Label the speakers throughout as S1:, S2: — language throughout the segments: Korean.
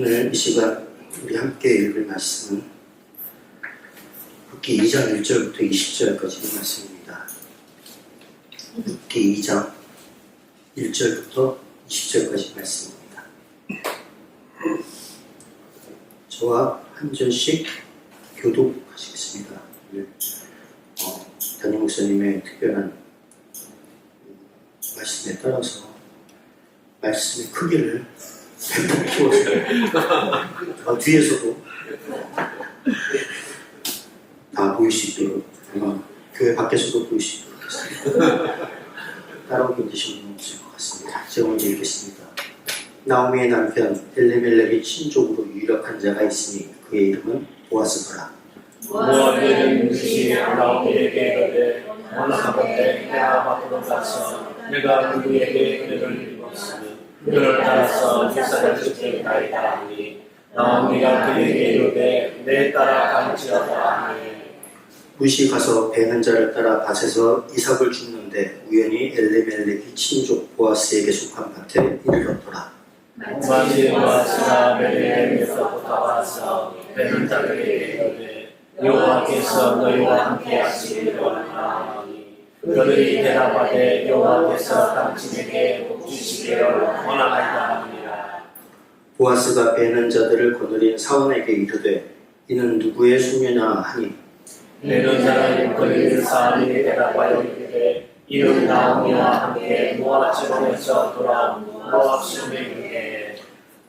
S1: 오늘 이 시간 우리 함께 읽을 말씀은 룻기 2장 1절부터 20절까지 말씀입니다. 룻기 2장 1절부터 20절까지 말씀입니다. 저와 한 절씩 교독하시겠습니다. 담임 목사님의 특별한 말씀에 따라서 말씀의 크기를 키워서 뒤에서도 다 보일 수 있도록 교회 밖에서도 보일 수 있도록 하겠습니다. 따라오기 계신 분 없을 것 같습니다. 제가 먼저 읽겠습니다. 나오미의 남편 엘리멜렉이 친족으로 유력한 자가 있으니 그의 이름은 보아스더라.
S2: 모압의 룻이 나오미에게 이르되 원하건대 내가 밖으로 가서 내가 그에게 은혜를 입었으니 그를 따라서 제사를 지키리이다 하니 나오미가 그에게 이르되 내 따라 갈지어다 하니
S1: 룻이 가서 배는 자를 따라 밭에서 이삭을 줍는데 우연히 엘리멜렉이 친족 보아스에게 속한 밭에 이르렀더라.
S2: 마치 보아스가 베들레헴에서부터 와서 배는 자들에게 이르되 여호와께서 너희와 함께 하시기를 원하노니 그들이 대답하되 여호와께서 당신에게 복 주시기를 원하나이다 하니라.
S1: 보아스가 배는 자들을 거느린 사원에게 이르되 이는 누구의 소녀냐 하니
S2: 배는 자를 거느린 사원이 대답하여 이르되 이는 나오미와 함께 모압 지방에서 돌아온 모압 시므에게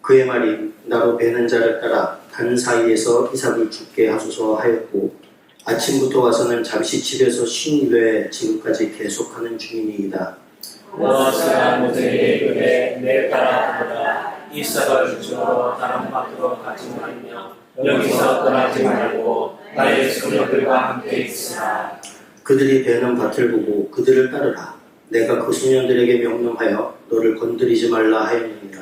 S1: 그의 말이 나로 배는 자를 따라 단 사이에서 이삭을 죽게 하소서 하였고 아침부터 와서는 잠시 집에서 쉰 후에 지금까지 계속하는 중이니이다.
S2: 보아스가 모세에게 이르되 내 따라 보라 이삭을 주러 다른 밖으로 가지 말며 여기서 떠나지 말고 나의 소녀들과 함께 있으라.
S1: 그들이 배는 밭을 보고 그들을 따르라. 내가 그 소년들에게 명령하여 너를 건드리지 말라 하였느니라.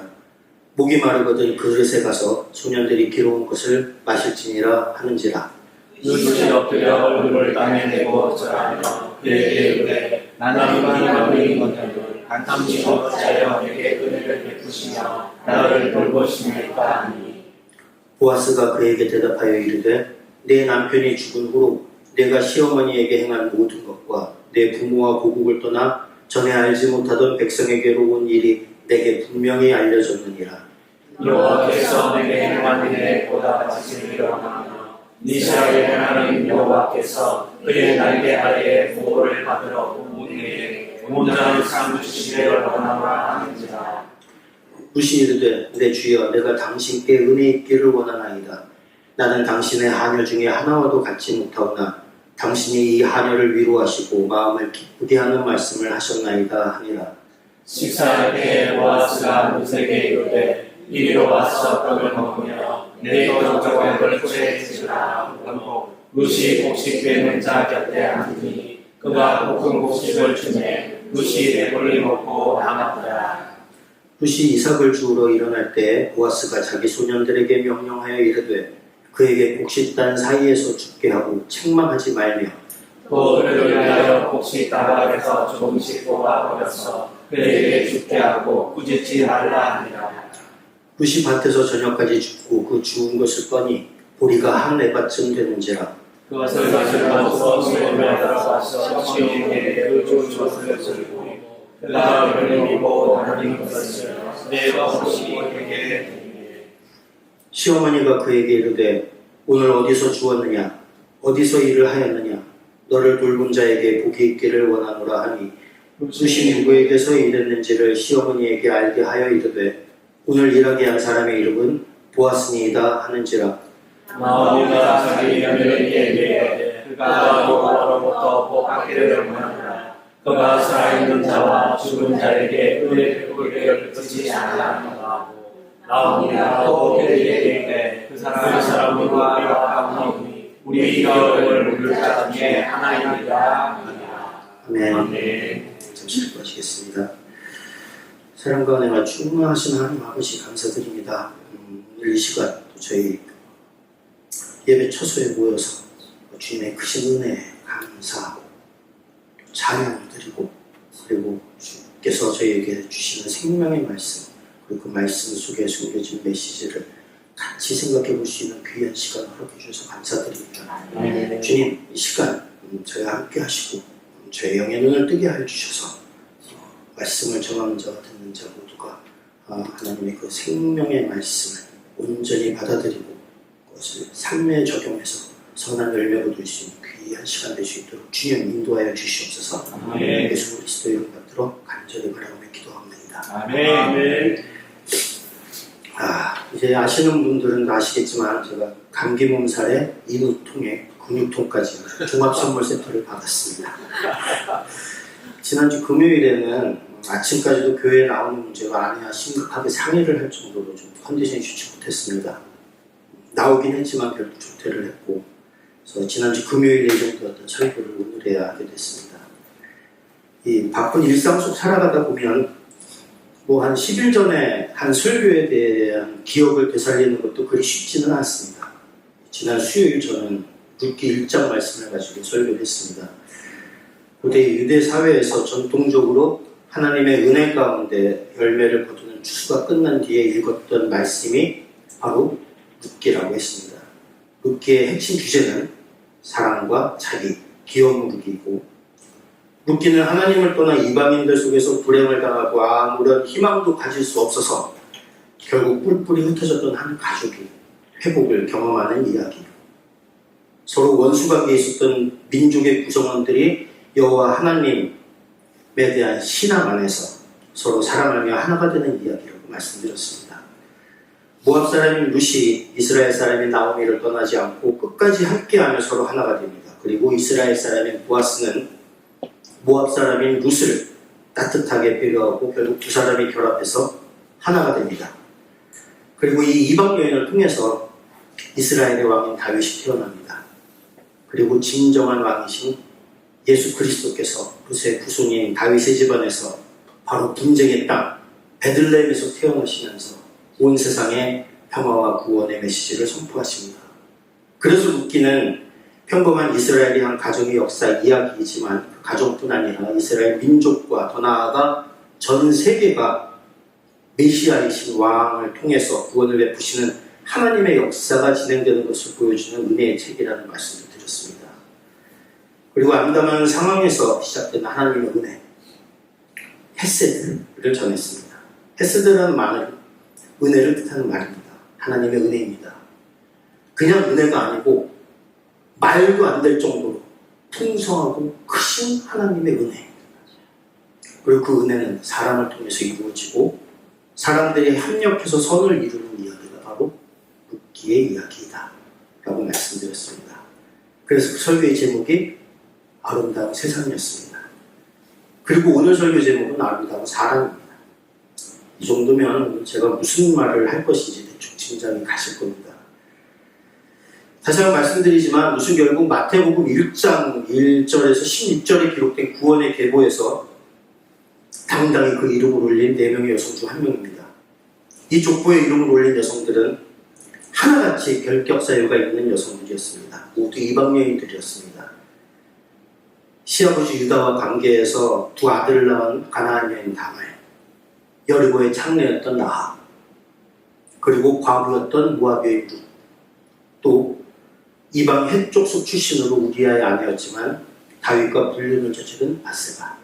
S1: 목이 마르거든 그릇에 가서 소년들이 기러운 것을 마실지니라 하는지라.
S2: 룻이 엎드려 얼굴을 땅에 대고 절하며 그에게 이르되 나는 이가 너희 건너를 당신이 어찌하여 내게 은혜를 베푸시며 나를 돌보십니까 하니
S1: 보아스가 그에게 대답하여 이르되 내 남편이 죽은 후로 내가 시어머니에게 행한 모든 것과 내 부모와 고국을 떠나 전에 알지 못하던 백성에게로 온 일이 내게 분명히 알려졌느니라.
S2: 여호와께서 내게 행한 일에 보답하시기를 원하며 이스라엘의 하나님 여호와께서 그의 날개 아래에 보호를 받으러 우리에게 온전한 삶을 주시기를 원하노라 하는지라.
S1: 룻이 이르되 내 주여 내가 당신께 은혜 있기를 원하나이다. 나는 당신의 하녀 중에 하나와도 같지 못하오나 당신이 이 하녀를 위로하시고 마음을 기쁘게 하는 말씀을 하셨나이다 하니라.
S2: 식사할 때에 보아스가 룻에게 이르되 이리로 와서 떡을 먹으며 내 떡을 꿀에 지으라 하고 룻이 곡식되는 자 곁에 앉으니 그가 볶은 곡식을 주매 룻이 배불리 먹고 남았더라.
S1: 룻이 이삭을 주우러 일어날 때 보아스가 자기 소년들에게 명령하여 이르되 그에게 곡식단 사이에서 죽게 하고 책망하지 말며
S2: 또 그를 위하여 곡식 다발에서 조금씩 뽑아버려서 그에게 죽게 하고 꾸짖지 말라 하니라.
S1: 룻이 밭에서 저녁까지 죽고 그 주운 것을 꺼니 보리가 한 에바쯤 되는지라.
S2: 그것을 가져가서 소문을 들어가서 시온에게 그 좋은 것을 들고 그가 그를 입고 다니는 것을 내가 혹시 그에게
S1: 시어머니가 그에게 이르되 오늘 어디서 주었느냐 어디서 일을 하였느냐 너를 돌본 자에게 복이 있기를 원하노라 하니 룻이 누구에게서 일했는지를 시어머니에게 알게 하여 이르되 오늘 일하게 한 사람의 이름은 보아스니이다 하는지라.
S2: 나오미가 자기 며느리에게 이르되 그가 여호와로부터 복 받기를 원하노라. 그가 살아있는 자와 죽은 자에게 은혜 베풀기를 그치지 않으라. 나오미가 또 그에게 이르되 그 사람은 우리와 가까우니 우리 겨울을 물을 자 중에 하나이니라.
S1: 아멘. 잠시 기도하시겠습니다. 사랑과 은혜가 충만하신 하나님 아버지 감사드립니다. 오늘 이 시간 저희 예배 처소에 모여서 주님의 크신 은혜 감사하고 찬양드리고 그리고 주께서 저희에게 주시는 생명의 말씀 그리고 그 말씀 속에 숨겨진 메시지를 같이 생각해 볼 수 있는 귀한 시간 허락해 주셔서 감사드립니다.
S2: 아멘.
S1: 주님, 이 시간 저희와 함께 하시고 저의 영의 눈을 뜨게 하여 주셔서 말씀을 정하는 자와 듣는 자 모두가 하나님의 그 생명의 말씀을 온전히 받아들이고 그것을 삶에 적용해서 선한 열매를 얻을 수 있는 귀한 시간 될 수 있도록 주님 인도하여 주시옵소서.
S2: 아멘.
S1: 예수 그리스도의 이름 받들어 간절히 바라며 기도합니다.
S2: 아멘.
S1: 이제 아시는 분들은 다 아시겠지만 제가 감기 몸살에 인후통에 근육통까지 종합선물 세트를 받았습니다. 지난주 금요일에는 아침까지도 교회에 나오는 문제가 아니야 심각하게 상의를 할 정도로 좀 컨디션이 좋지 못했습니다. 나오긴 했지만 결국 조퇴를 했고 그래서 지난주 금요일 예정되었던 설교를 오늘 해야 하게 됐습니다. 이 바쁜 일상 속 살아가다 보면 한 10일 전에 한 설교에 대한 기억을 되살리는 것도 그리 쉽지는 않습니다. 지난 수요일 저는 룻기 1장 말씀을 가지고 설교를 했습니다. 고대 유대 사회에서 전통적으로 하나님의 은혜 가운데 열매를 거두는 추수가 끝난 뒤에 읽었던 말씀이 바로 룻기라고 했습니다. 룻기의 핵심 주제는 사랑과 자기, 기업무르기이고 룻기는 하나님을 떠나 이방인들 속에서 불행을 당하고 아무런 희망도 가질 수 없어서 결국 뿔뿔이 흩어졌던 한 가족이 회복을 경험하는 이야기. 서로 원수관계에 있었던 민족의 구성원들이 여호와 하나님에 대한 신앙 안에서 서로 사랑하며 하나가 되는 이야기라고 말씀드렸습니다. 모압 사람인 룻이 이스라엘 사람인 나오미를 떠나지 않고 끝까지 함께하며 서로 하나가 됩니다. 그리고 이스라엘 사람인 보아스는 모압 사람인 룻을 따뜻하게 배려하고 결국 두 사람이 결합해서 하나가 됩니다. 그리고 이 이방 여인을 통해서 이스라엘의 왕인 다윗이 태어납니다. 그리고 진정한 왕이신 예수 그리스도께서 룻의 후손인 다윗의 집안에서 바로 분쟁의 땅 베들레헴에서 태어나시면서 온 세상에 평화와 구원의 메시지를 선포하십니다. 그래서 룻기는 평범한 이스라엘의 한 가정의 역사 이야기이지만 그 가정뿐 아니라 이스라엘 민족과 더 나아가 전 세계가 메시아이신 왕을 통해서 구원을 베푸시는 하나님의 역사가 진행되는 것을 보여주는 은혜의 책이라는 말씀을 드렸습니다. 그리고 암담한 상황에서 시작된 하나님의 은혜, 헤세드를 전했습니다. 헤세드라는 말은 은혜를 뜻하는 말입니다. 하나님의 은혜입니다. 그냥 은혜가 아니고 말도 안 될 정도로 풍성하고 크신 하나님의 은혜. 그리고 그 은혜는 사람을 통해서 이루어지고 사람들이 협력해서 선을 이루는 이야기가 바로 룻기의 이야기이다 라고 말씀드렸습니다. 그래서 그 설교의 제목이 아름다운 세상이었습니다. 그리고 오늘 설교 제목은 아름다운 사랑입니다. 이 정도면 제가 무슨 말을 할 것인지 대충 짐작이 가실 겁니다. 다시 한번 말씀드리지만 무슨 결국 마태복음 1장 1절에서 16절에 기록된 구원의 계보에서 당당히 그 이름을 올린 4명의 여성 중 한 명입니다. 이 족보에 이름을 올린 여성들은 하나같이 결격 사유가 있는 여성들이었습니다. 모두 이방 여인들이었습니다. 시아버지 유다와 관계에서 두 아들을 낳은 가나안 여인 다말, 여리고의 창녀였던 라합, 그리고 과부였던 모압 여인 룻, 또 이방 헷족속 출신으로 우리아의 아내였지만 다윗과 불륜을 저지른 바세바.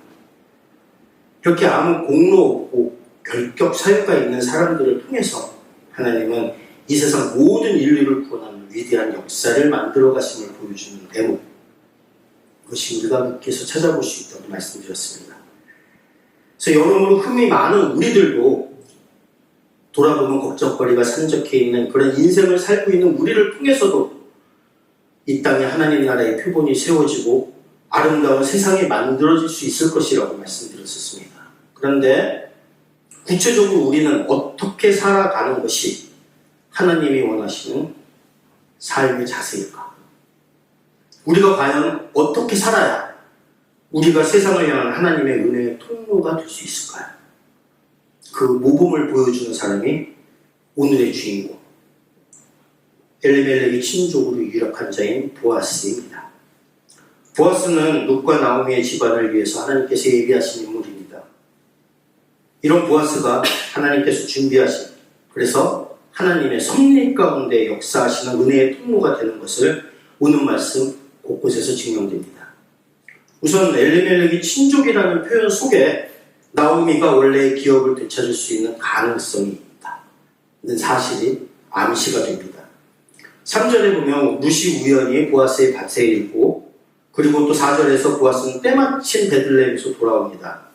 S1: 이렇게 아무 공로 없고 결격 사유가 있는 사람들을 통해서 하나님은 이 세상 모든 인류를 구원하는 위대한 역사를 만들어 가심을 보여주는 대목, 그것이 우리가 룻기에서 찾아볼 수 있다고 말씀드렸습니다. 그래서 여러모로 흠이 많은 우리들도 돌아보면 걱정거리가 산적해 있는 그런 인생을 살고 있는 우리를 통해서도 이 땅에 하나님 나라의 표본이 세워지고 아름다운 세상이 만들어질 수 있을 것이라고 말씀드렸었습니다. 그런데 구체적으로 우리는 어떻게 살아가는 것이 하나님이 원하시는 삶의 자세일까? 우리가 과연 어떻게 살아야 우리가 세상을 향한 하나님의 은혜의 통로가 될 수 있을까요? 그 모범을 보여주는 사람이 오늘의 주인공, 엘리멜렉의 친족으로 유력한 자인 보아스입니다. 보아스는 룻과 나오미의 집안을 위해서 하나님께서 예비하신 인물입니다. 이런 보아스가 하나님께서 준비하신, 그래서 하나님의 섭리 가운데 역사하시는 은혜의 통로가 되는 것을 오는 말씀 곳곳에서 증명됩니다. 우선 엘리멜렉이 친족이라는 표현 속에 나오미가 원래의 기업을 되찾을 수 있는 가능성이 있다는 사실이 암시가 됩니다. 3절에 보면 룻이 우연히 보아스의 밭에 있고, 그리고 또 4절에서 보아스는 때마침 베들레헴에서 돌아옵니다.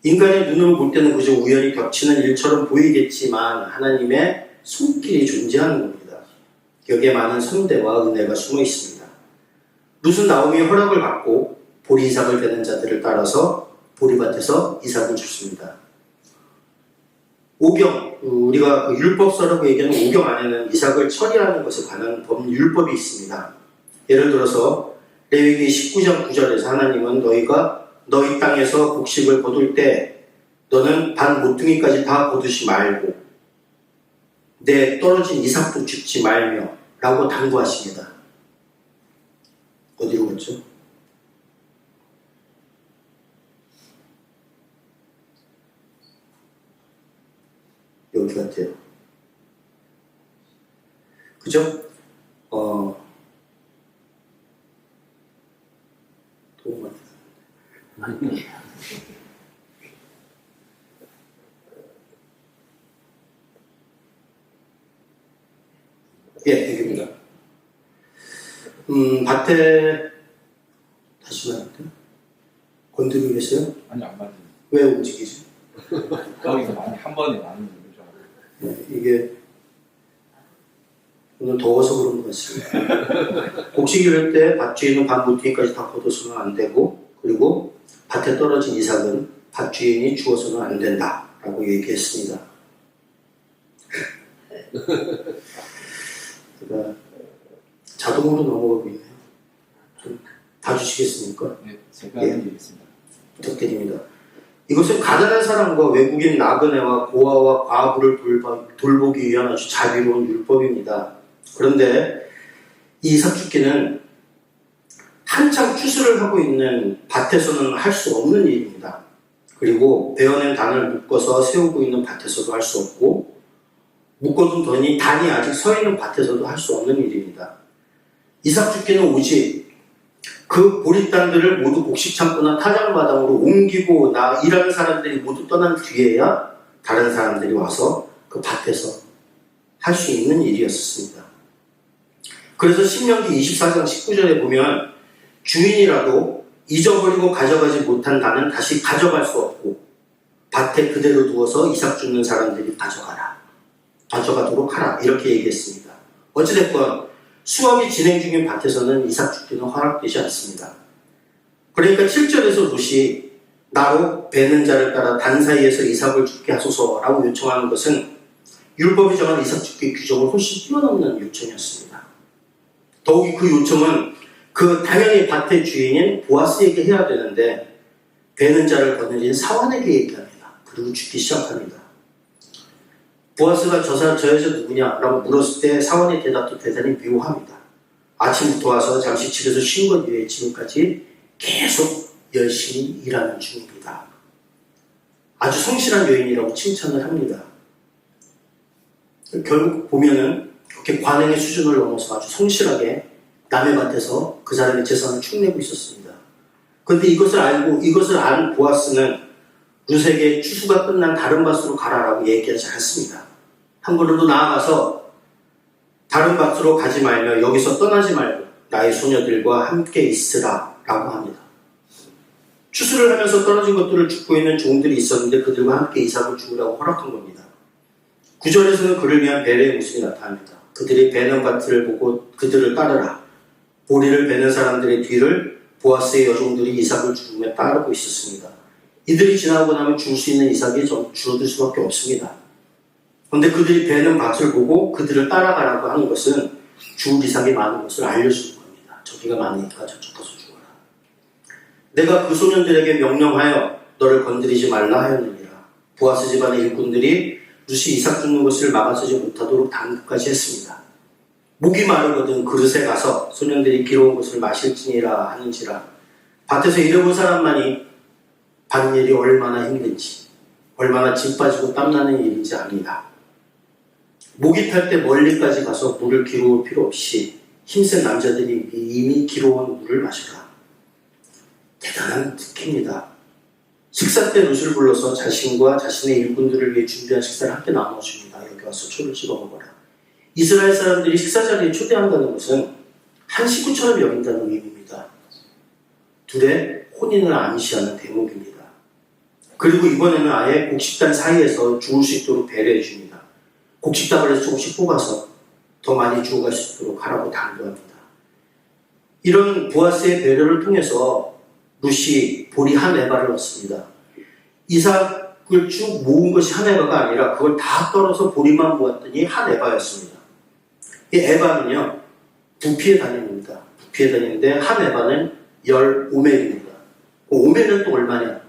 S1: 인간의 눈으로 볼 때는 그저 우연히 겹치는 일처럼 보이겠지만 하나님의 손길이 존재하는 겁니다. 여기에 많은 선대와 은혜가 숨어 있습니다. 룻은 나오미의 허락을 받고 보리 이삭을 베는 자들을 따라서 보리밭에서 이삭을 줍습니다. 오경, 우리가 그 율법서라고 얘기하는 오경 안에는 이삭을 처리하는 것에 관한 법률법이 있습니다. 예를 들어서 레위기 19장 9절에서 하나님은 너희가 너희 땅에서 곡식을 거둘 때 너는 반 모퉁이까지 다 거두지 말고 내 떨어진 이삭도 줍지 말며 라고 당부하십니다. 어디로 갔죠? 여기 같아요. 그죠? 도움 같아요. 예, 여기입니다. 밭에 다시 말할게요. 건드리고 계세요?
S3: 아니 안 맞는.
S1: 왜 움직이지?
S3: 거기서 많이 한 번에 많은 거죠.
S1: 네, 이게 오늘 더워서 그런 것 같습니다. 곡식을 할 때 밭 주인은 반 모퉁이까지 다 걷어서는 안 되고, 그리고 밭에 떨어진 이삭은 밭 주인이 주어서는 안 된다라고 얘기했습니다. 그러니까 자동으로 넘어가고 있네요. 좀 봐주시겠습니까?
S3: 네, 제가
S1: 예.
S3: 해드리겠습니다.
S1: 부탁드립니다. 이것은 가난한 사람과 외국인 나그네와 고아와 과부를 돌보기 위한 아주 자비로운 율법입니다. 그런데 이 이삭 줍기는 한창 추수를 하고 있는 밭에서는 할 수 없는 일입니다. 그리고 베어낸 단을 묶어서 세우고 있는 밭에서도 할 수 없고, 묶어둔 단이 아직 서 있는 밭에서도 할 수 없는 일입니다. 이삭 줍기는 오직 그 보릿단들을 모두 곡식 창고나 타작마당으로 옮기고 일하는 사람들이 모두 떠난 뒤에야 다른 사람들이 와서 그 밭에서 할 수 있는 일이었습니다. 그래서 신명기 24장 19절에 보면 주인이라도 잊어버리고 가져가지 못한 단은 다시 가져갈 수 없고 밭에 그대로 두어서 이삭 줍는 사람들이 가져가도록 하라, 이렇게 얘기했습니다. 어찌됐건 수확이 진행 중인 밭에서는 이삭 줍기는 허락되지 않습니다. 그러니까 7절에서 룻이 나로 베는 자를 따라 단 사이에서 이삭을 줍게 하소서라고 요청하는 것은 율법이 정한 이삭 줍기 규정을 훨씬 뛰어넘는 요청이었습니다. 더욱이 그 요청은 당연히 밭의 주인인 보아스에게 해야 되는데 베는 자를 거느린 사환에게 얘기합니다. 그리고 줍기 시작합니다. 보아스가 저 여자 누구냐라고 물었을 때 사원의 대답도 대단히 묘합니다. 아침부터 와서 잠시 집에서 쉰 것 이외에 지금까지 계속 열심히 일하는 중입니다. 아주 성실한 여인이라고 칭찬을 합니다. 결국 보면은 그렇게 관행의 수준을 넘어서 아주 성실하게 남의 밭에서 그 사람의 재산을 축내고 있었습니다. 그런데 이것을 아는 보아스는 룻에게 추수가 끝난 다른 밭으로 가라라고 얘기하지 않습니다. 한 걸음 더 나아가서 다른 밭으로 가지 말며 여기서 떠나지 말고 나의 소녀들과 함께 있으라 라고 합니다. 추수를 하면서 떨어진 것들을 줍고 있는 종들이 있었는데 그들과 함께 이삭을 주우라고 허락한 겁니다. 9절에서는 그를 위한 배려의 모습이 나타납니다. 그들이 베는 밭을 보고 그들을 따르라. 보리를 베는 사람들의 뒤를 보아스의 여종들이 이삭을 주우며 따르고 있었습니다. 이들이 지나고 나면 줄 수 있는 이삭이 줄어들 수밖에 없습니다. 그런데 그들이 베는 밭을 보고 그들을 따라가라고 하는 것은 주울 이삭이 많은 것을 알려주는 겁니다. 저기가 많으니까 저쪽 가서 주어라. 내가 그 소년들에게 명령하여 너를 건드리지 말라 하였느니라. 보아스 집안의 일꾼들이 룻이 이삭 줍는 것을 막아서지 못하도록 당부까지 했습니다. 목이 마르거든 그릇에 가서 소년들이 비로운 것을 마실지니라 하는지라. 밭에서 일해본 사람만이 받는 일이 얼마나 힘든지, 얼마나 짐 빠지고 땀나는 일인지 압니다. 목이 탈 때 멀리까지 가서 물을 길어올 필요 없이 힘센 남자들이 이미 길어온 물을 마셔라. 대단한 특혜입니다. 식사 때 룻을 불러서 자신과 자신의 일꾼들을 위해 준비한 식사를 함께 나눠줍니다. 여기 와서 초를 찍어 먹어라. 이스라엘 사람들이 식사 자리에 초대한다는 것은 한 식구처럼 여긴다는 의미입니다. 둘의 혼인을 암시하는 대목입니다. 그리고 이번에는 아예 곡식단 사이에서 죽을 수 있도록 배려해 줍니다. 곡식단을 해서 조금씩 뽑아서 더 많이 죽어갈 수 있도록 하라고 당부합니다. 이런 보아스의 배려를 통해서 룻이 보리 한 에바를 얻습니다. 이삭을 쭉 모은 것이 한 에바가 아니라 그걸 다 떨어서 보리만 모았더니 한 에바였습니다. 이 에바는요, 부피의 단위입니다. 부피의 단위인데 한 에바는 15멜입니다. 5멜은 또 얼마냐?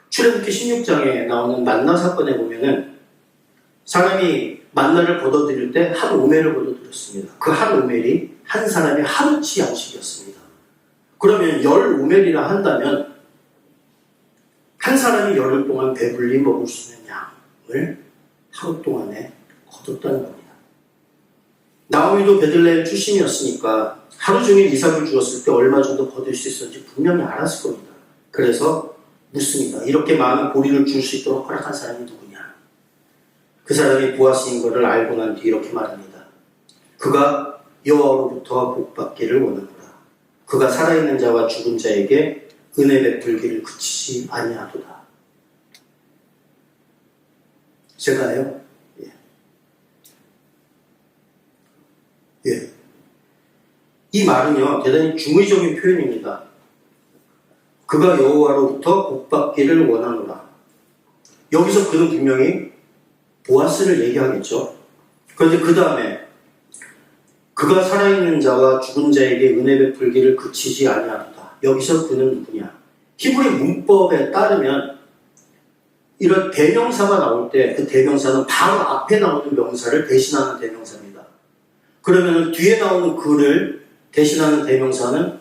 S1: 출애굽기 16장에 나오는 만나 사건에 보면은 사람이 만나를 걷어들일 때 한 5멜을 걷어들였습니다. 그 한 5멜이 한 사람의 하루치 양식이었습니다. 그러면 15멜이라 한다면 한 사람이 열흘 동안 배불리 먹을 수 있는 양을 하루 동안에 거뒀다는 겁니다. 나오미도 베들레헴 출신이었으니까 하루 종일 이삭을 주었을 때 얼마 정도 거둘 수 있었는지 분명히 알았을 겁니다. 그래서 묻습니다. 이렇게 많은 보리를 줄 수 있도록 허락한 사람이 누구냐? 그 사람이 보아스인 것을 알고 난 뒤 이렇게 말합니다. 그가 여호와로부터 복받기를 원하노라. 그가 살아있는 자와 죽은 자에게 은혜 베풀기를 그치지 아니하도다. 제가요? 예. 이 말은요, 대단히 중의적인 표현입니다. 그가 여호와로부터 복받기를 원하노라. 여기서 그는 분명히 보아스를 얘기하겠죠. 그런데 그 다음에 그가 살아있는 자와 죽은 자에게 은혜 베풀기를 그치지 아니하도다. 여기서 그는 누구냐? 히브리 문법에 따르면 이런 대명사가 나올 때 그 대명사는 바로 앞에 나오는 명사를 대신하는 대명사입니다. 그러면 뒤에 나오는 그를 대신하는 대명사는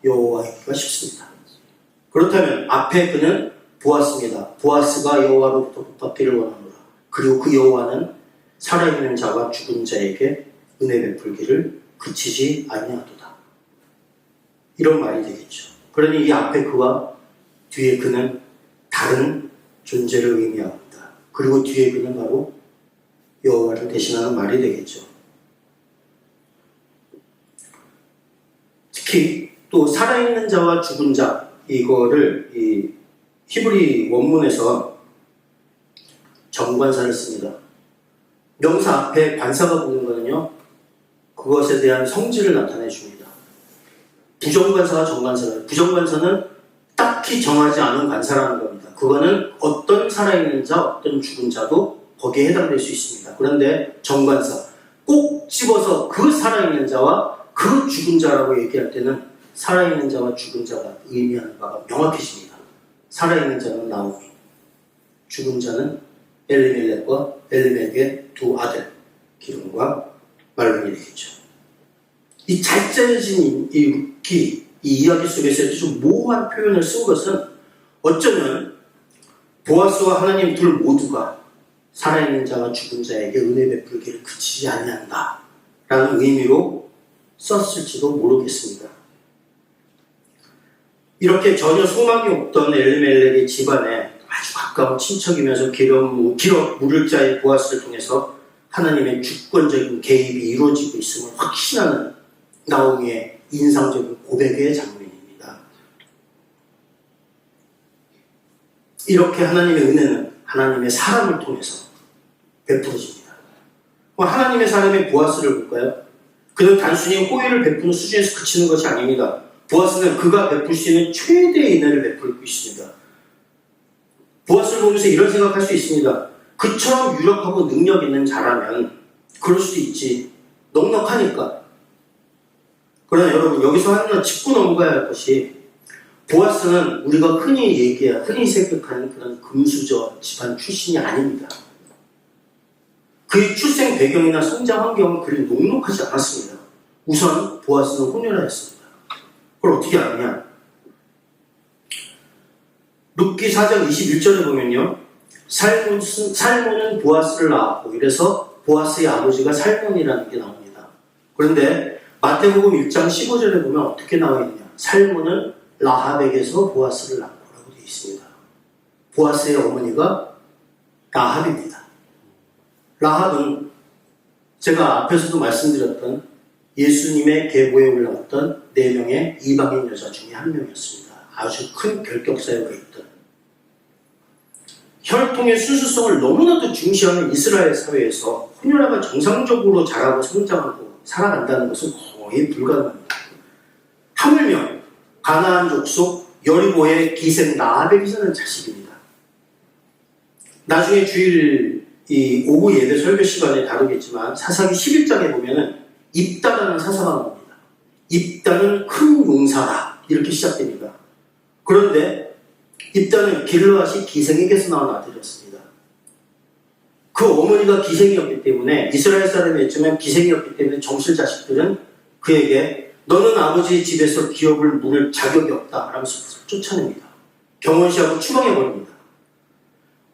S1: 여호와이기가 쉽습니다. 그렇다면 앞에 그는 보아스입니다. 보아스가 여호와로부터 복받기를 원하노라. 그리고 그 여호와는 살아있는 자와 죽은 자에게 은혜 베풀기를 그치지 아니하도다. 이런 말이 되겠죠. 그러니 이 앞에 그와 뒤에 그는 다른 존재를 의미합니다. 그리고 뒤에 그는 바로 여호와를 대신하는 말이 되겠죠. 특히 또 살아있는 자와 죽은 자, 이거를 이 히브리 원문에서 정관사를 씁니다. 명사 앞에 관사가 붙는 거는요, 그것에 대한 성질을 나타내 줍니다. 부정관사와 정관사가, 부정관사는 딱히 정하지 않은 관사라는 겁니다. 그거는 어떤 살아있는 자, 어떤 죽은 자도 거기에 해당될 수 있습니다. 그런데 정관사, 꼭 집어서 그 살아있는 자와 그 죽은 자라고 얘기할 때는 살아있는 자와 죽은 자가 의미하는 바가 명확해집니다. 살아있는 자는 나오미, 죽은 자는 엘리멜렉과 엘리멜렉의 두 아들 기름과 말론이 되겠죠. 이 잘 짜여진 이 이야기 속에서 좀 모호한 표현을 쓴 것은 어쩌면 보아스와 하나님 둘 모두가 살아있는 자와 죽은 자에게 은혜 베풀기를 그치지 아니한다 라는 의미로 썼을지도 모르겠습니다. 이렇게 전혀 소망이 없던 엘리멜렉의 집안에 아주 가까운 친척이면서 기력 물을 자의 보아스를 통해서 하나님의 주권적인 개입이 이루어지고 있음을 확신하는 나오미의 인상적인 고백의 장면입니다. 이렇게 하나님의 은혜는 하나님의 사람을 통해서 베풀어집니다. 하나님의 사람의 보아스를 볼까요? 그는 단순히 호의를 베푸는 수준에서 그치는 것이 아닙니다. 보아스는 그가 베풀 수 있는 최대의 은혜를 베풀고 있습니다. 보아스를 보면서 이런 생각할 수 있습니다. 그처럼 유력하고 능력 있는 자라면 그럴 수도 있지. 넉넉하니까. 그러나 여러분, 여기서 하나 짚고 넘어가야 할 것이, 보아스는 우리가 흔히 생각하는 그런 금수저 집안 출신이 아닙니다. 그의 출생 배경이나 성장 환경은 그리 녹록하지 않았습니다. 우선 보아스는 혼혈하였습니다. 그걸 어떻게 아느냐? 룻기 4장 21절에 보면요, 살몬은 보아스를 낳았고 이래서 보아스의 아버지가 살몬이라는 게 나옵니다. 그런데 마태복음 1장 15절에 보면 어떻게 나와 있느냐? 살몬은 라합에게서 보아스를 낳고라고 되어 있습니다. 보아스의 어머니가 라합입니다. 라합은 제가 앞에서도 말씀드렸던 예수님의 계보에 올라왔던 4명의 이방인 여자 중에 한 명이었습니다. 아주 큰 결격사유가 있던, 혈통의 순수성을 너무나도 중시하는 이스라엘 사회에서 혼혈아가 정상적으로 자라고 성장하고 살아간다는 것은 거의 불가능합니다. 하물며 가나안 족속 여리고의 기생 라합에게 사는 자식입니다. 나중에 주일 이 오후 예배 설교 시간에 다루겠지만 사사기 11장에 보면은 입다라는 사사가 나옵니다. 입다는 큰 용사라 이렇게 시작됩니다. 그런데 입다는 길르앗이 기생에게서 나온 아들이었습니다. 그 어머니가 기생이었기 때문에, 이스라엘 사람이었지만 기생이었기 때문에 정실 자식들은 그에게 너는 아버지 집에서 기업을 물을 자격이 없다 라면서 쫓아냅니다. 경원시하고 추방해버립니다.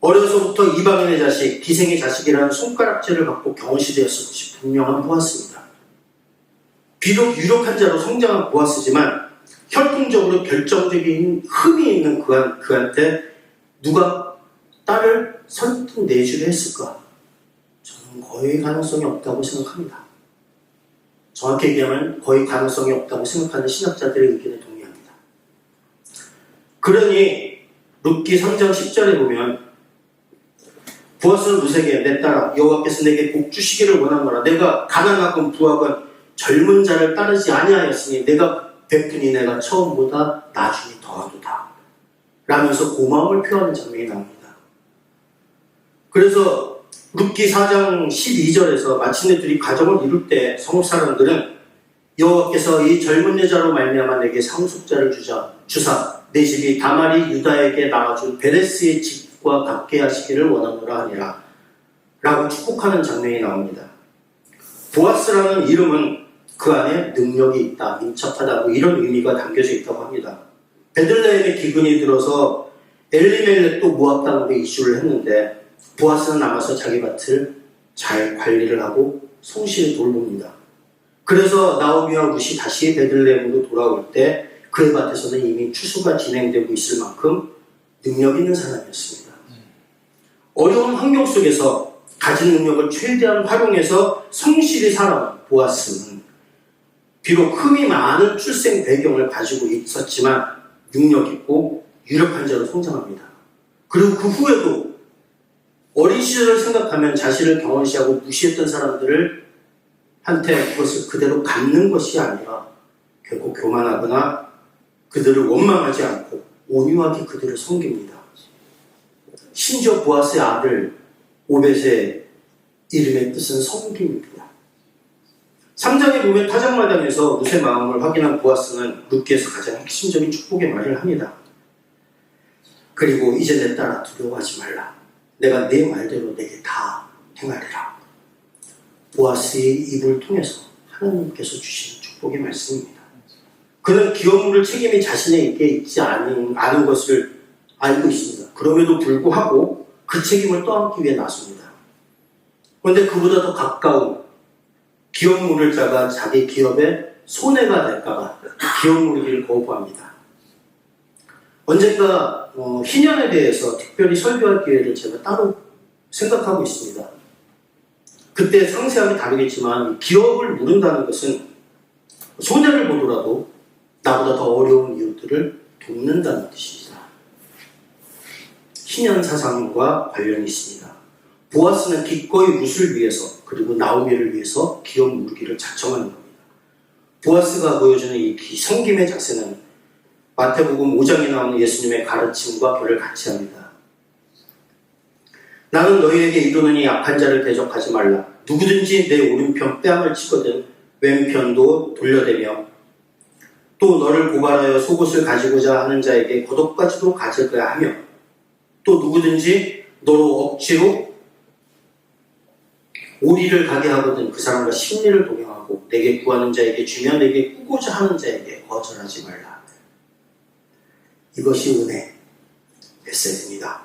S1: 어려서부터 이방인의 자식, 기생의 자식이라는 손가락질을 받고 경원시되었을 것이 분명한 보아스입니다. 비록 유력한 자로 성장한 보아스지만 혈통적으로 결정적인 흠이 있는 그한테 누가 딸을 선뜻 내주려 했을까? 저는 거의 가능성이 없다고 생각합니다. 정확히 얘기하면 거의 가능성이 없다고 생각하는 신학자들의 의견에 동의합니다. 그러니 룻기 3장 10절에 보면 보아스는 룻에게 내 딸아 여호와께서 내게 복 주시기를 원하노라. 내가 가난하건 부하건 젊은 자를 따르지 아니하였으니 내가 베푸니 내가 처음보다 나중에 더하도다 라면서 고마움을 표하는 장면이 나옵니다. 그래서 룻기 4장 12절에서 마침내 둘이 가정을 이룰 때 성읍 사람들은 여호와께서 이 젊은 여자로 말미암아 내게 상속자를 주사 내 집이 다말이 유다에게 나와준 베레스의 집과 같게 하시기를 원하노라 하니라 라고 축복하는 장면이 나옵니다. 보아스라는 이름은 그 안에 능력이 있다, 민첩하다고 이런 의미가 담겨져 있다고 합니다. 베들레헴에 기근이 들어서 엘리멜렉도 모압 땅으로 이주를 했는데 보아스는 남아서 자기 밭을 잘 관리를 하고 성실히 돌봅니다. 그래서 나오미와 룻이 다시 베들레헴으로 돌아올 때 그의 밭에서는 이미 추수가 진행되고 있을 만큼 능력 있는 사람이었습니다. 어려운 환경 속에서 가진 능력을 최대한 활용해서 성실히 살아온 보아스는 비록 흠이 많은 출생 배경을 가지고 있었지만 능력 있고 유력한 자로 성장합니다. 그리고 그 후에도 어린 시절을 생각하면 자신을 경원시하고 무시했던 사람들을 한테 그것을 그대로 갖는 것이 아니라 결코 교만하거나 그들을 원망하지 않고 온유하게 그들을 섬깁니다. 심지어 보아스의 아들 오벳의 이름의 뜻은 섬김입니다. 3장에 보면 타작마당에서 룻의 마음을 확인한 보아스는 룻께서 가장 핵심적인 축복의 말을 합니다. 그리고 이제 내 딸아 두려워하지 말라. 내가 네 말대로 내게 다 행하리라. 보아스의 입을 통해서 하나님께서 주시는 축복의 말씀입니다. 그는 기업물을 책임이 자신에게 있지 않은 것을 알고 있습니다. 그럼에도 불구하고 그 책임을 떠안기 위해 나섭니다. 그런데 그보다 더 가까운 기업 물을 자가 자기 기업에 손해가 될까봐 기업 물기를 거부합니다. 언젠가 희년에 대해서 특별히 설교할 기회를 제가 따로 생각하고 있습니다. 그때 상세하게 다루겠지만 기업을 물은다는 것은 손해를 보더라도 나보다 더 어려운 이웃들을 돕는다는 뜻입니다. 희년 사상과 관련이 있습니다. 보아스는 기꺼이 룻을 위해서 그리고 나오미를 위해서 기업 물기를 자청하는 겁니다. 보아스가 보여주는 이 섬김의 자세는 마태복음 5장에 나오는 예수님의 가르침과 결을 같이 합니다. 나는 너희에게 이르노니 약한 자를 대적하지 말라. 누구든지 내 오른편 뺨을 치거든 왼편도 돌려대며 또 너를 고발하여 속옷을 가지고자 하는 자에게 겉옷까지도 가져가야 하며 또 누구든지 너로 억지로 오리를 가게 하거든 그 사람과 심리를 동행하고 내게 구하는 자에게 주며 내게 꾸고자 하는 자에게 거절하지 말라. 이것이 은혜, 메시지입니다.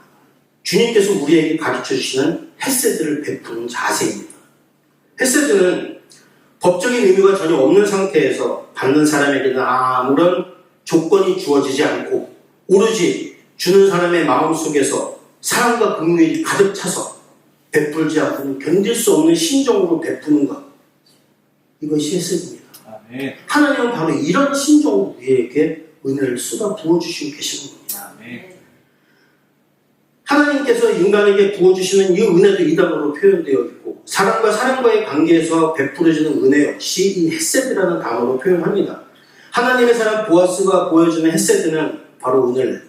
S1: 주님께서 우리에게 가르쳐 주시는 헤세드를 베푸는 자세입니다. 헤세드는 법적인 의미가 전혀 없는 상태에서 받는 사람에게는 아무런 조건이 주어지지 않고 오로지 주는 사람의 마음속에서 사랑과 긍휼이 가득 차서 베풀지 않고는 견딜 수 없는 심정으로 베푸는 것, 이것이 헤세드입니다.
S3: 아멘.
S1: 하나님은 바로 이런 심정으로 우리에게 은혜를 쏟아 부어주시고 계시는 겁니다.
S3: 아멘.
S1: 하나님께서 인간에게 부어주시는 이 은혜도 이 단어로 표현되어 있고 사람과 사람과의 관계에서 베풀어지는 은혜 역시 이 헤세드라는 단어로 표현합니다. 하나님의 사람 보아스가 보여주는 헤세드는 바로 오늘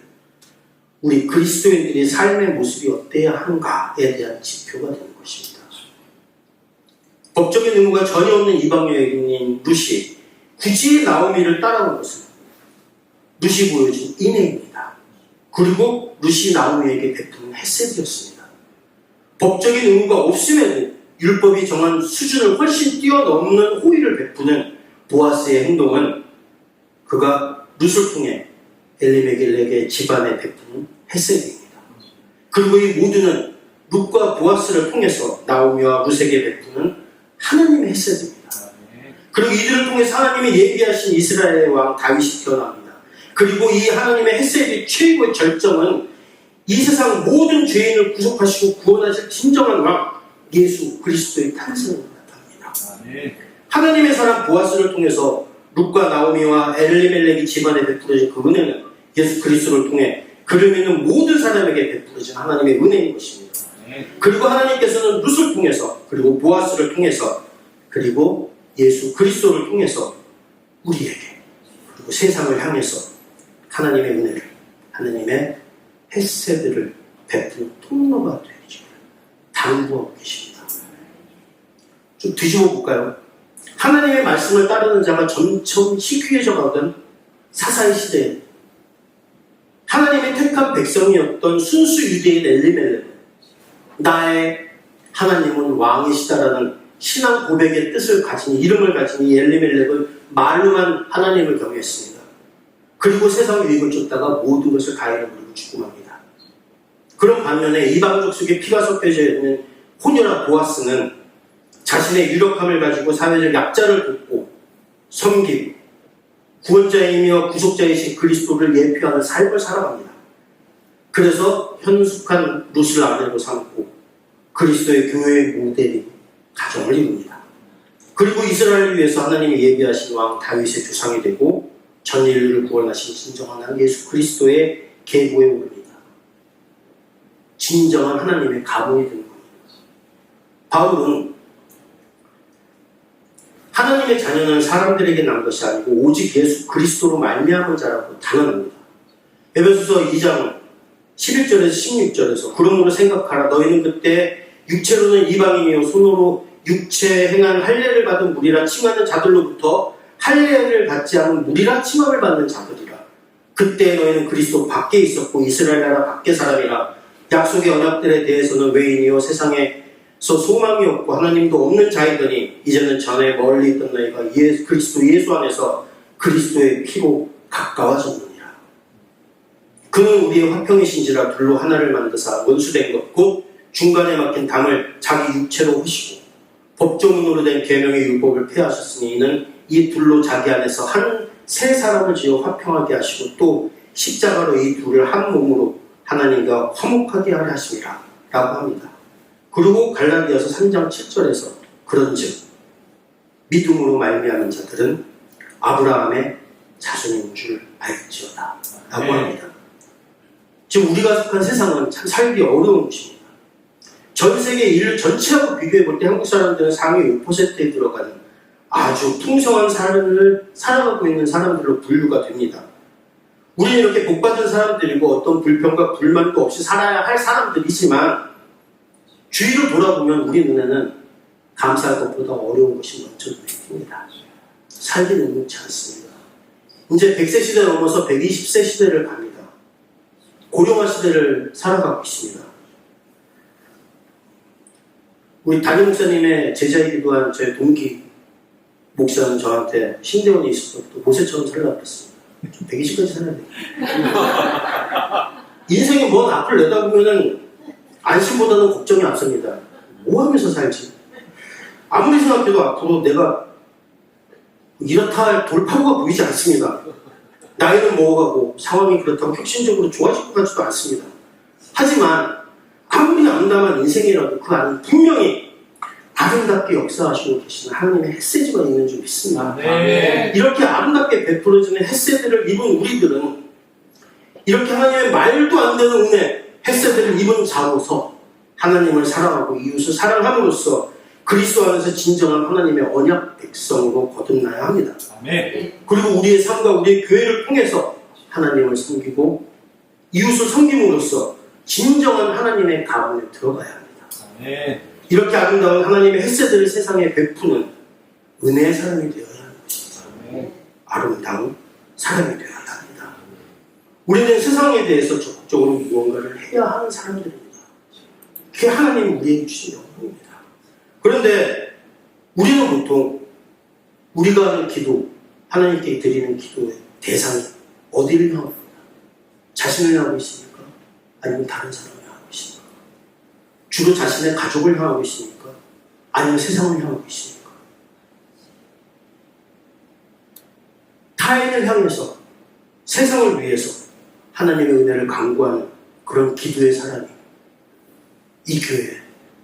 S1: 우리 그리스도인들의 삶의 모습이 어때야 하는가에 대한 지표가 되는 것입니다. 법적인 의무가 전혀 없는 이방 여인인 룻이 굳이 나오미를 따라온 것은 룻이 보여준 인애입니다. 그리고 룻이 나오미에게 베푸는 헤세드였습니다. 법적인 의무가 없음에도 율법이 정한 수준을 훨씬 뛰어넘는 호의를 베푸는 보아스의 행동은 그가 룻을 통해 엘리멜렉의 집안에 베푸는 헤세드입니다. 그리고 이 모두는 룻과 보아스를 통해서 나오미와 룻에게 베푸는 하나님의 헤세드입니다. 그리고 이들을 통해서 하나님이 예비하신 이스라엘의 왕 다윗이 태어납니다. 그리고 이 하나님의 헤세드의 최고의 절정은 이 세상 모든 죄인을 구속하시고 구원하실 진정한 왕 예수 그리스도의 탄생을 나타납니다. 하나님의 사람 보아스를 통해서 룻과 나오미와 엘리멜렉이 집안에 베풀어진 그 은혜는 예수 그리스도를 통해 그를 믿는 모든 사람에게 베풀어진 하나님의 은혜인 것입니다. 그리고 하나님께서는 룻을 통해서 그리고 보아스를 통해서 그리고 예수 그리스도를 통해서 우리에게 그리고 세상을 향해서 하나님의 은혜를 하나님의 헤세드를 베푸는 통로가 되기를 당부하고 계십니다. 좀 뒤집어 볼까요? 하나님의 말씀을 따르는 자가 점점 희귀해져 가던 사사의 시대에 하나님의 택한 백성이었던 순수 유대인 엘리멜렉은 나의 하나님은 왕이시다라는 신앙 고백의 뜻을 가진 이름을 가진 이 엘리멜렉은 말로만 하나님을 경외했습니다. 그리고 세상 유익을 쫓다가 모든 것을 가해를 부리고 죽음합니다. 그런 반면에 이방족 속에 피가 섞여져 있는 호녀나 보아스는 자신의 유력함을 가지고 사회적 약자를 돕고 섬기고 구원자이며 구속자이신 그리스도를 예표하는 삶을 살아갑니다. 그래서 현숙한 룻을 아내로 삼고 그리스도의 교회의 모델인 가정을 이룹니다. 그리고 이스라엘을 위해서 하나님이 예비하신 왕 다윗의 조상이 되고 전 인류를 구원하신 진정한 한 예수 그리스도의 계보에 오릅니다. 진정한 하나님의 가문이 되는 겁니다. 바울은 하나님의 자녀는 사람들에게 난 것이 아니고 오직 예수 그리스도로 말미암은 자라고 단언합니다. 에베소서 2장 11절에서 16절에서 그러므로 생각하라 너희는 그때 육체로는 이방인이요 손으로 육체 행한 할례를 받은 무리라 칭하는 자들로부터 할례를 받지 않은 무리라 칭함을 받는 자들이라. 그때 너희는 그리스도 밖에 있었고 이스라엘 나라 밖의 사람이라. 약속의 언약들에 대해서는 외인이요 세상에서 소망이 없고 하나님도 없는 자이더니 이제는 전에 멀리 있던 너희가 그리스도 예수 안에서 그리스도의 피로 가까워졌느니라. 그는 우리의 화평이신지라 둘로 하나를 만드사 원수된 것 곧 중간에 막힌 담을 자기 육체로 하시고 법조문으로 된 계명의 율법을 폐하셨으니 이는 이 둘로 자기 안에서 한 세 사람을 지어 화평하게 하시고 또 십자가로 이 둘을 한 몸으로 하나님과 화목하게 하려 하심이라 라고 합니다. 그리고 갈라디아서 3장 7절에서 그런즉 믿음으로 말미암은 자들은 아브라함의 자손인 줄 알지어다 라고 합니다. 지금 우리가 속한 세상은 참 살기 어려운 곳입니다. 전 세계 인류 전체하고 비교해 볼 때 한국 사람들은 상위 5%에 들어가는 아주 풍성한 삶을 살아가고 있는 사람들로 분류가 됩니다. 우리는 이렇게 복받은 사람들이고 어떤 불평과 불만도 없이 살아야 할 사람들이지만 주위를 돌아보면 우리 눈에는 감사할 것보다 어려운 것이 먼저 눈에 띕니다. 살기는 의미치 않습니다. 이제 100세 시대 넘어서 120세 시대를 갑니다. 고령화 시대를 살아가고 있습니다. 우리 담임 목사님의 제자이기도 한 제 동기 목사는 저한테 신대원에 있을 때부터 모세처럼 살라고 했습니다. 120까지 살아야 돼요. 인생에 먼 앞을 내다보면은 안심보다는 걱정이 앞섭니다. 뭐 하면서 살지? 아무리 생각해도 앞으로 내가 이렇다 할 돌파구가 보이지 않습니다. 나이는 먹어가고 상황이 그렇다고 혁신적으로 좋아질 것 같지도 않습니다. 하지만 아무리 암담한 인생이라도 그 안에 분명히 아름답게 역사하시고 계시는 하나님의 햇새지가 있는 줄 믿습니다.
S2: 네.
S1: 이렇게 아름답게 베풀어지는 햇새들을 입은 우리들은 이렇게 하나님의 말도 안 되는 은혜, 햇새들을 입은 자로서 하나님을 사랑하고 이웃을 사랑함으로써 그리스도 안에서 진정한 하나님의 언약 백성으로 거듭나야 합니다.
S2: 아멘.
S1: 그리고 우리의 삶과 우리의 교회를 통해서 하나님을 섬기고 이웃을 섬김으로써 진정한 하나님의 가문에 들어가야 합니다.
S2: 아멘.
S1: 이렇게 아름다운 하나님의 햇새들을 세상에 베푸는 은혜의 사람이 되어야 하는 것입니다.
S2: 아멘.
S1: 아름다운 사람이 되어야 합니다. 우리는 세상에 대해서 적극적으로 무언가를 해야 하는 사람들입니다. 그게 하나님이 우리에게 주신 영광입니다. 그런데 우리는 보통 우리가 하는 기도, 하나님께 드리는 기도의 대상이 어디를 향합니까? 자신을 향하고 있습니까? 아니면 다른 사람을 향하고 있습니까? 주로 자신의 가족을 향하고 있습니까? 아니면 세상을 향하고 있습니까? 타인을 향해서 세상을 위해서 하나님의 은혜를 강구하는 그런 기도의 사람이 이 교회에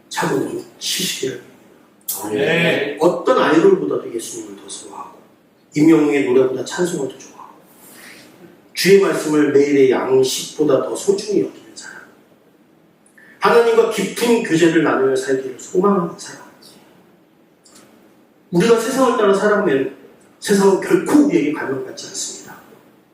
S1: 차고 넘치시기를
S2: 네.
S1: 어떤 아이돌보다도 예수님을 더 좋아하고 임영웅의 노래보다 찬송을 더 좋아하고 주의 말씀을 매일의 양식보다 더 소중히 여기는 사람, 하나님과 깊은 교제를 나누며 살기를 소망하는 사람. 우리가 세상을 따라 살아가면 세상은 결코 우리에게 감명받지 않습니다.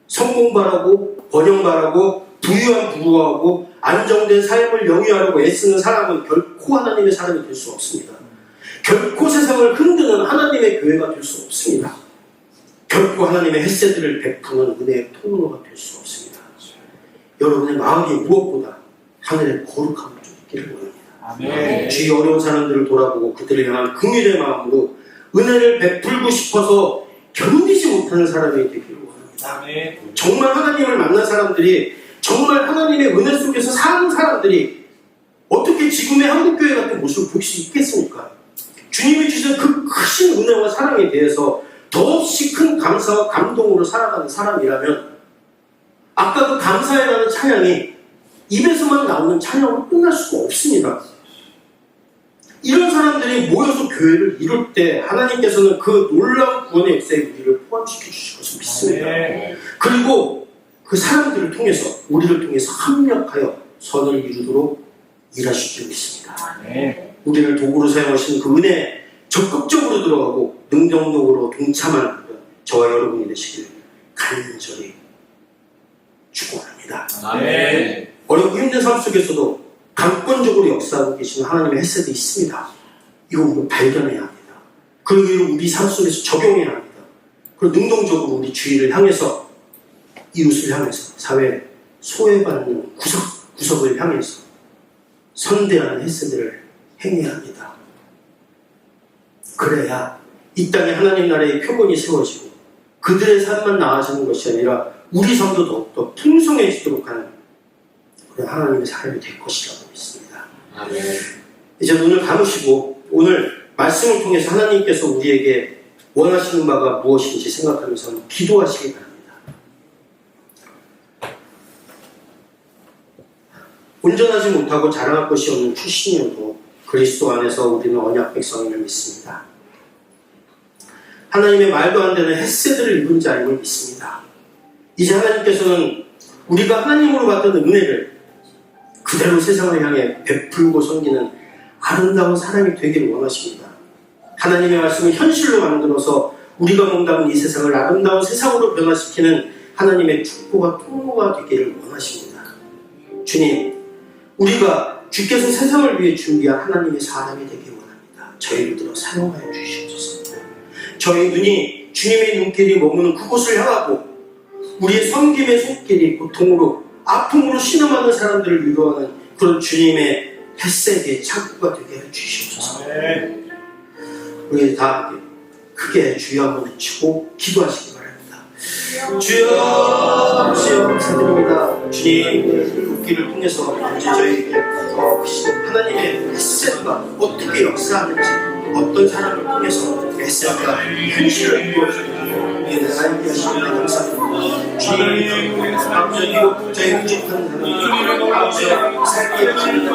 S1: 성공 바라고 번영 바라고 부유한 부부하고 안정된 삶을 영위하려고 애쓰는 사람은 결코 하나님의 사람이 될 수 없습니다. 결코 세상을 흔드는 하나님의 교회가 될 수 없습니다. 결코 하나님의 햇새들을 베푸는 은혜의 통로가 될 수 없습니다. 여러분의 마음이 무엇보다 하늘의 거룩함을 좀 있기를 원합니다.
S2: 아멘.
S1: 주의 어려운 사람들을 돌아보고 그들을 향한 긍휼의 마음으로 은혜를 베풀고 싶어서 견디지 못하는 사람이 되기를 원합니다.
S2: 아멘.
S1: 정말 하나님을 만난 사람들이, 정말 하나님의 은혜 속에서 사는 사람들이 어떻게 지금의 한국교회 같은 모습을 볼 수 있겠습니까? 주님이 주신 그 크신 은혜와 사랑에 대해서 더없이 큰 감사와 감동으로 살아가는 사람이라면 아까 그 감사해라는 찬양이 입에서만 나오는 찬양으로 끝날 수가 없습니다. 이런 사람들이 모여서 교회를 이룰 때 하나님께서는 그 놀라운 구원의 역사에 우리를 포함시켜 주실 것을 믿습니다.
S2: 아멘.
S1: 그리고 그 사람들을 통해서, 우리를 통해서 합력하여 선을 이루도록 일하실 줄 믿습니다.
S2: 아멘.
S1: 우리를 도구로 사용하시는 그 은혜에 적극적으로 들어가고 능동적으로 동참하는 저와 여러분이 되시길 간절히 축원합니다.
S2: 아멘.
S1: 어렵고 힘든 삶 속에서도 강권적으로 역사하고 계시는 하나님의 햇새도 있습니다. 이거 우리가 발견해야 합니다. 그리고 이걸 우리 삶 속에서 적용해야 합니다. 그리고 능동적으로 우리 주위를 향해서, 이웃을 향해서, 사회 소외받는 구석을 향해서 선대하는 햇새들을 행해야 합니다. 그래야 이 땅에 하나님 나라의 표본이 세워지고 그들의 삶만 나아지는 것이 아니라 우리 삶도 더욱더 풍성해지도록 하는 그런 하나님의 삶이 될 것이라고 믿습니다.
S2: 아멘.
S1: 이제 눈을 감으시고 오늘 말씀을 통해서 하나님께서 우리에게 원하시는 바가 무엇인지 생각하면서 기도하시기 바랍니다. 온전하지 못하고 자랑할 것이 없는 출신이어도 그리스도 안에서 우리는 언약 백성임을 믿습니다. 하나님의 말도 안 되는 햇새들을 입은 자임을 믿습니다. 이제 하나님께서는 우리가 하나님으로 받던 은혜를 그대로 세상을 향해 베풀고 섬기는 아름다운 사람이 되기를 원하십니다. 하나님의 말씀을 현실로 만들어서 우리가 몸담은 이 세상을 아름다운 세상으로 변화시키는 하나님의 축복과 통로가 되기를 원하십니다. 주님, 우리가 주께서 세상을 위해 준비한 하나님의 사람이 되길 원합니다. 저희를 들어 사용하여 주시옵소서. 저희 눈이 주님의 눈길이 머무는 그곳을 향하고 우리의 섬김의 손길이 고통으로 아픔으로 신음하는 사람들을 위로하는 그런 주님의 햇새의 창구가 되게 해주시옵소서. 우리 다 크게 주여 한번 외치고 기도하시기 바랍니다. 주여 주여 감사드립니다. 주님 국기를 통해서 이제 저희에게 하나님의 메시지가 어떻게 역사하는지 어떤 사람을 통해서 메시지가 현실을 이루어주는 하나님께 하시는 감사드립니다. 주님 아버지요 저희 부족한 사람들 아버지 살기 없는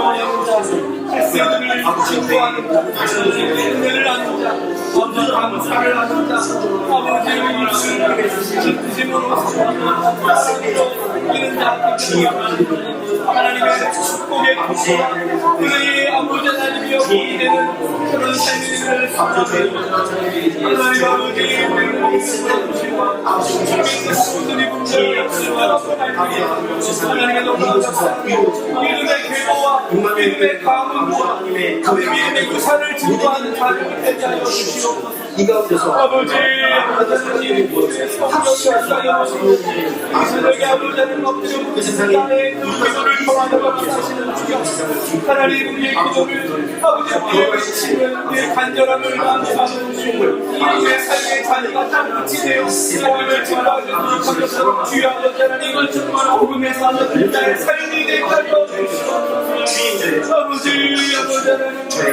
S1: 아버지 저희 모든
S2: 은혜를 나누자 아버지 감사를 나누자 아버지 예수님의 뜻임으로 하나님의 축복의 은혜의 아버지 하나님이여 복이 되는 그런 삶을 하나님 아버지 우리의 하나님의 놀라운 믿음의 계보와 믿음의 가문과 믿음의 유산을 증거하는 가정이 되지 하여 주시옵소서.
S1: 이 가운데서
S2: 아버지 하나님 합시하여 이스라엘의 아버지는 엎드려
S1: 그 세상에
S2: 나의 그 기도를 통하여 감사하시는 주여 하나님 우리의 기도를 아버지 우리의 외치는 우리의 간절함을 감사하는 주여 우리의 삶의 자리가 땅끝이 되어 복음을 증거하는 감사스러운 주여 아버지 하나님 복음의 사는 나의 삶이 되게 하여 주시옵소서. 아버지 아버지 하나님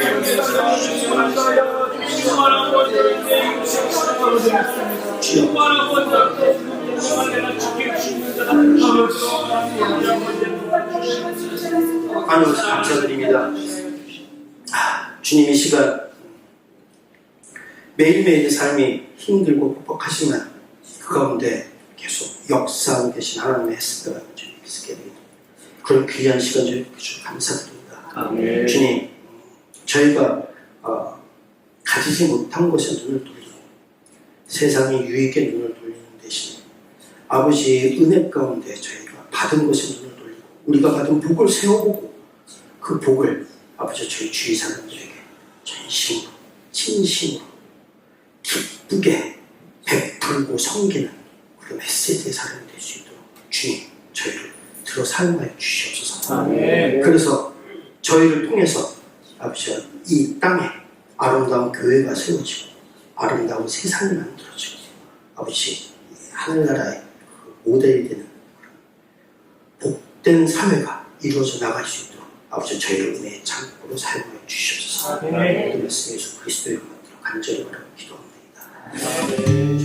S1: 아니요 감사드립니다. 주님 이 시간 매일매일의 삶이 힘들고 뻑뻑하지만 그 가운데 계속 역사하고 계신 하나님의 혜택을 있게 됩니다. 그런 귀한 시간 주셔서 감사드립니다.
S2: 아멘.
S1: 주님 저희가 가지지 못한 것에 눈을 돌리고 세상의 유익에 눈을 돌리는 대신 아버지의 은혜 가운데 저희가 받은 것에 눈을 돌리고 우리가 받은 복을 세워보고 그 복을 아버지 저희 주위 사람들에게 전심으로 진심으로 기쁘게 베풀고 섬기는 그런 메시지의 사람이 될 수 있도록 주님 저희를 들어 사용하여 주시옵소서.
S2: 아멘.
S1: 그래서 저희를 통해서 아버지 이 땅에 아름다운 교회가 세워지고 아름다운 세상이 만들어지고 아버지 하늘나라의 모델이 되는 복된 사회가 이루어져 나갈 수 있도록 아버지 저희를 은혜의 창고로 사용하여 주시옵소서. 모든 말씀 예수 그리스도의 이름으로 간절히 바라고 기도합니다.